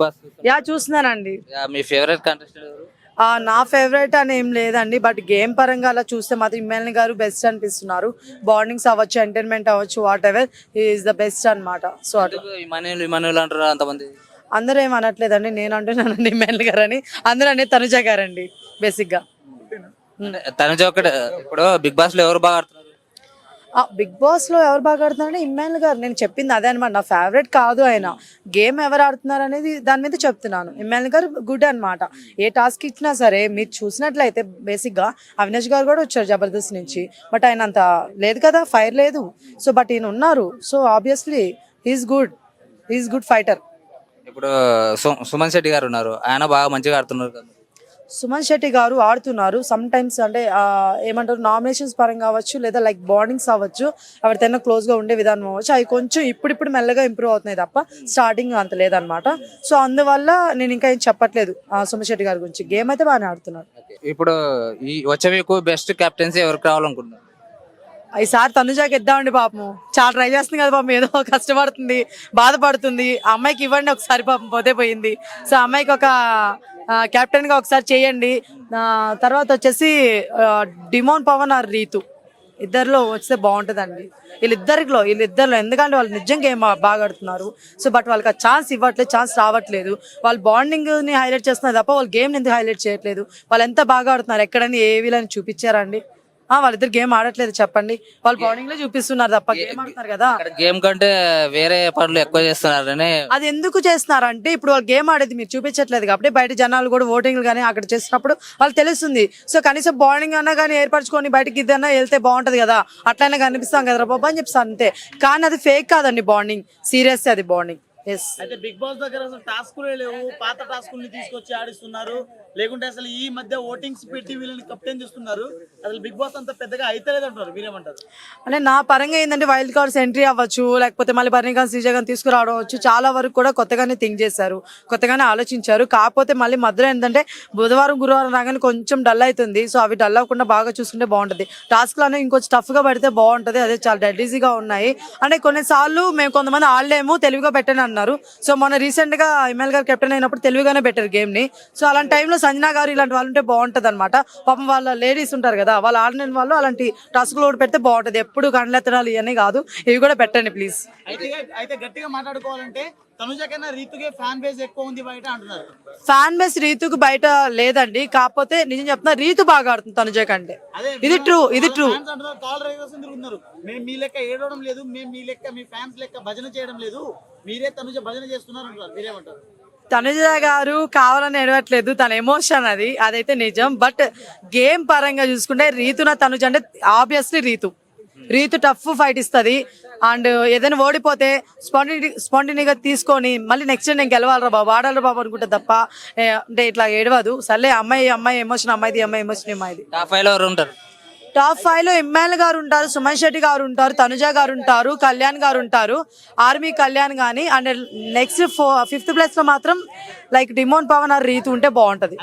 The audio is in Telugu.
బాస్? యా చూస్తున్నానండి. మీ ఫేవరెట్ కంటెస్టెంట్ ఎవరు? నా ఫేవరెట్ అని ఏం లేదండి, బట్ గేమ్ పరంగా అలా చూస్తే మాత్రం ఇమ్మాన్ గారు బెస్ట్ అనిపిస్తున్నారు. బాండింగ్స్ అవ్వచ్చు, ఎంటర్టైన్మెంట్ అవ్వచ్చు, what ever is the best అన్నమాట. సో అట్లా ఎందుకు ఇమానుయల్ అంటారు అంతమంది? అందరూ ఏం అనట్లేదండి, నేను అంటున్నానండి ఇమ్మాన్ గారు అని. అందరూ అనేది తనుజ గారండి బేసిక్ గా. తనుజ ఒకటి. ఇప్పుడు బిగ్ బాస్ లో ఎవరు బాగా ఆడుతున్నారు? బిగ్ బాస్ లో ఎవరు బాగా ఆడుతున్నారంటే ఇమ్మాన్ గారు. నేను చెప్పింది అదే అనమాట, నా ఫేవరెట్ కాదు ఆయన. గేమ్ ఎవరు ఆడుతున్నారు అనేది దాని మీద చెప్తున్నాను. ఇమ్మాన్ గారు గుడ్ అన్నమాట. ఏ టాస్క్ ఇచ్చినా సరే మీరు చూసినట్లయితే బేసిక్ గా అవినాష్ గారు కూడా వచ్చారు జబర్దస్త్ నుంచి, బట్ ఆయన అంత లేదు కదా, ఫైర్ లేదు. సో బట్ ఈయన ఉన్నారు. So obviously is good fighter. ఇప్పుడు సుమన్ శెట్టి గారు ఉన్నారు, ఆయన బాగా మంచిగా ఆడుతున్నారు కదా. సుమన్ శెట్టి గారు ఆడుతున్నారు. సమ్ టైమ్స్ అంటే ఏమంటారు, నామినేషన్స్ పరంగా అవ్వచ్చు, లేదా లైక్ బాండింగ్స్ అవ్వచ్చు, ఎవరితోనైనా క్లోజ్ గా ఉండే విధానం అవ్వచ్చు, అవి కొంచెం ఇప్పుడు మెల్లగా ఇంప్రూవ్ అవుతున్నాయి తప్ప స్టార్టింగ్ అంత లేదనమాట. సో అందువల్ల నేను ఇంకా ఏం చెప్పట్లేదు సుమన్ శెట్టి గారి గురించి. గేమ్ అయితే బాగానే ఆడుతున్నారు. ఇప్పుడు ఈ వచ్చే వీక్ బెస్ట్ కెప్టెన్సీ ఎవరికి రావాలనుకుంటున్నారు? ఈసారి తనుజాకి ఇద్దామండి. పాపం చాలా ట్రై చేస్తుంది కదా పాపం, ఏదో కష్టపడుతుంది, బాధపడుతుంది. ఆ అమ్మాయికి ఇవ్వండి ఒకసారి, పాపం పోతే పోయింది. సో అమ్మాయికి ఒక కెప్టెన్ గా ఒకసారి చేయండి. తర్వాత వచ్చేసి డిమోన్ పవన్ ఆర్ రీతు ఇద్దరిలో వస్తే బాగుంటుందండి. వీళ్ళిద్దరిలో ఎందుకంటే వాళ్ళు నిజంగా ఏం బాగా ఆడుతున్నారు. సో బట్ వాళ్ళకి ఆ ఛాన్స్ ఇవ్వట్లేదు, ఛాన్స్ రావట్లేదు. వాళ్ళు బాండింగ్ ని హైలైట్ చేస్తున్నారు తప్ప వాళ్ళు గేమ్ ఎందుకు హైలైట్ చేయట్లేదు. వాళ్ళు ఎంత బాగా ఆడుతున్నారు, ఎక్కడని ఏ వీళ్ళని చూపించారండి? వాళ్ళిద్దరు గేమ్ ఆడట్లేదు చెప్పండి, వాళ్ళు బాండింగ్ లో చూపిస్తున్నారు తప్ప గేమ్ ఆడుతున్నారు కదా. గేమ్ కంటే వేరే పనులు ఎక్కువ చేస్తున్నారని. అది ఎందుకు చేస్తున్నారంటే ఇప్పుడు వాళ్ళు గేమ్ ఆడేది మీరు చూపించట్లేదు కాబట్టి బయట జనాలు కూడా ఓటింగ్లు కానీ అక్కడ చేసినప్పుడు వాళ్ళు తెలుస్తుంది. సో కనీసం బాండింగ్ అన్నా కానీ ఏర్పరచుకొని బయటకి ఇద్దన్నా వెళ్తే బాగుంటది కదా, అట్లయినా కనిపిస్తాం కదా బాబా అని చెప్పి అంతే. కానీ అది ఫేక్ కాదండి, బాండింగ్ సీరియస్, అది బాండింగ్. అయితే బిగ్ బాస్ దగ్గర అసలు టాస్కులే లేవు, పాత టాస్కుల్ని తీసుకొచ్చి ఆడిస్తున్నారు. లేకుంటే అసలు ఈ మధ్య ఓటింగ్స్ పెట్టి వీళ్ళని కెప్టెన్ చేస్తున్నారు. అసలు బిగ్ బాస్ అంత పెద్దగా అయితలేదు అంటారు, మీరేమంటారు? అంటే నా పరంగా ఏంటంటే వైల్డ్ కార్డ్స్ ఎంట్రీ అవ్వచ్చు, లేకపోతే మళ్ళీ బర్నీకాన్ శ్రీజగన్ తీసుకురావడం అవచ్చు, చాలా వరకు కూడా కొత్తగానే థింక్ చేశారు, కొత్తగానే ఆలోచించారు. కాకపోతే మళ్ళీ మధ్యలో ఏంటంటే బుధవారం గురువారం రాగానే కొంచెం డల్ అవుతుంది. సో అవి డల్ అవ్వకుండా బాగా చూసుకుంటే బాగుంటుంది. టాస్క్లు అనేవి ఇంకొంచెం టఫ్గా పెడితే బాగుంటుంది. అదే చాలా డెడ్ ఈజీగా ఉన్నాయి. అంటే కొన్నిసార్లు మేము కొంతమంది ఆడలేము, తెలివిగా పెట్టని అన్నారు. సో మొన్న రీసెంట్ గా ఎమ్మెల్యే గారు కెప్టెన్ అయినప్పుడు తెలివిగానే పెట్టారు గేమ్ ని. సో అలాంటి టైంలో సంజనా గారు ఇలాంటి వాళ్ళు ఉంటే బాగుంటది అనమాట. పాపం వాళ్ళ లేడీస్ ఉంటారు కదా, వాళ్ళు ఆడిన వాళ్ళు అలాంటి టాస్క్ లోడ్ పెడితే బాగుంటది. ఎప్పుడు కండ్లెత్తడాలు ఇవన్నీ కాదు, ఇవి కూడా పెట్టండి ప్లీజ్. అయితే గట్టిగా మాట్లాడుకోవాలంటే తనుజ కన్నా రీతుకే ఫ్యాన్ బేస్ ఎక్కువ ఉంది బయట అంటున్నారు. ఫ్యాన్ బేస్ రీతుకు బయట లేదండి, కాకపోతే నిజం చెప్తున్నా రీతు బాగా ఆడుతుంది తనుజ కంటే. ఇది ట్రూ. మేము మీ లెక్క ఏడవడం లేదు, మేము మీ లెక్క మీ ఫ్యాన్స్ లెక్క భజన చేయడం లేదు, మీరే తనుజ భజన చేస్తున్నారు అంటారు, మీరేమంటారు? తనుజ గారు కావాలని ఎడవట్లేదు, తన ఎమోషన్ అదైతే నిజం. బట్ గేమ్ పరంగా చూసుకుంటే రీతున తనుజ అంటే ఆబ్వియస్లీ రీతు టఫ్ ఫైట్ ఇస్తుంది. అండ్ ఏదైనా ఓడిపోతే స్పాంటినీగా తీసుకొని మళ్ళీ నెక్స్ట్ నేను గెలవాలరా బాబు, ఆడాలరా బాబు అనుకుంటే తప్ప అంటే ఇట్లా ఏడవదు. సర్లే అమ్మాయి ఎమోషన్ అమ్మాయిది, అమ్మాయి ఎమోషన్ అమ్మాయిది. టాప్ 5 లో ఇమ్మాన్ గారు ఉంటారు, సుమన్ శెట్టి గారు ఉంటారు, తనుజ గారు ఉంటారు, కళ్యాణ్ గారు ఉంటారు, ఆర్మీ కళ్యాణ్ గానీ. అండ్ నెక్స్ట్ 5th ప్లేస్ లో మాత్రం like Demon Pavan or Rithu ఉంటే బాగుంటది.